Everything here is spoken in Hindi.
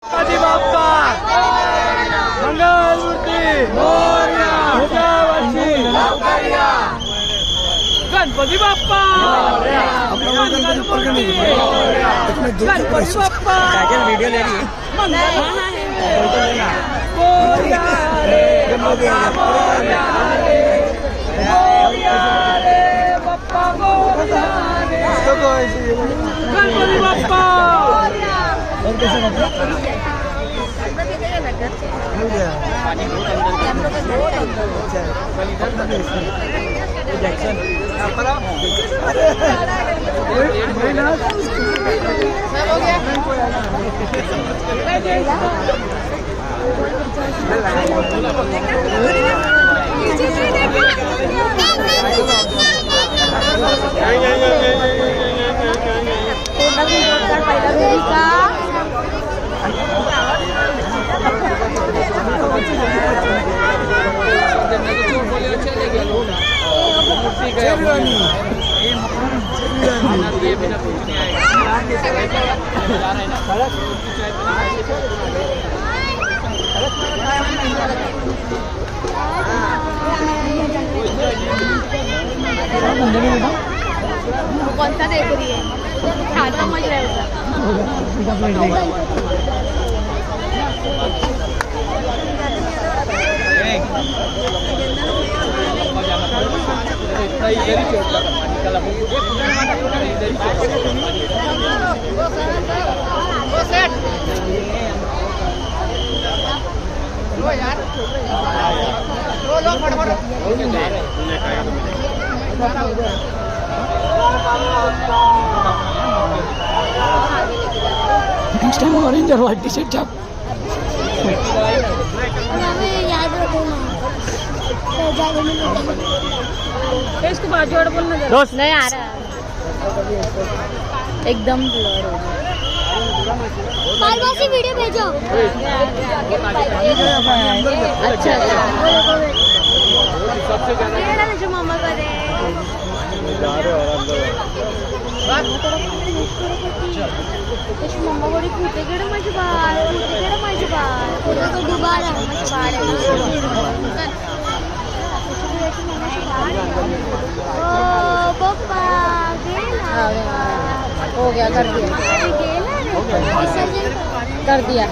गणपती बाप्पा मंगलमूर्ती मोरया भुजावरची लवकर या गणपती बाप्पा गणपती बाप्पा वीडियो ले रही मोरया रे मोरया रे बाप्पा मोरया रे गणपती बाप्पा कौन सा देख रही है? खाना समझ रहे हो? नेक्स्ट टाइम ऑरेंज और व्हाइट टी शर्ट छाप इसको बाजू और बोलना दोस्त नहीं आ रहा एकदम ब्लर हो बार-बार से वीडियो भेजो। अच्छा अच्छा मामा करे मम्मा बड़ी कुठे गेलं माझी बाळ कुठे तो दुबार आहे ओ पप्पा गेला हो गया कर दिया विसर्जन कर दिया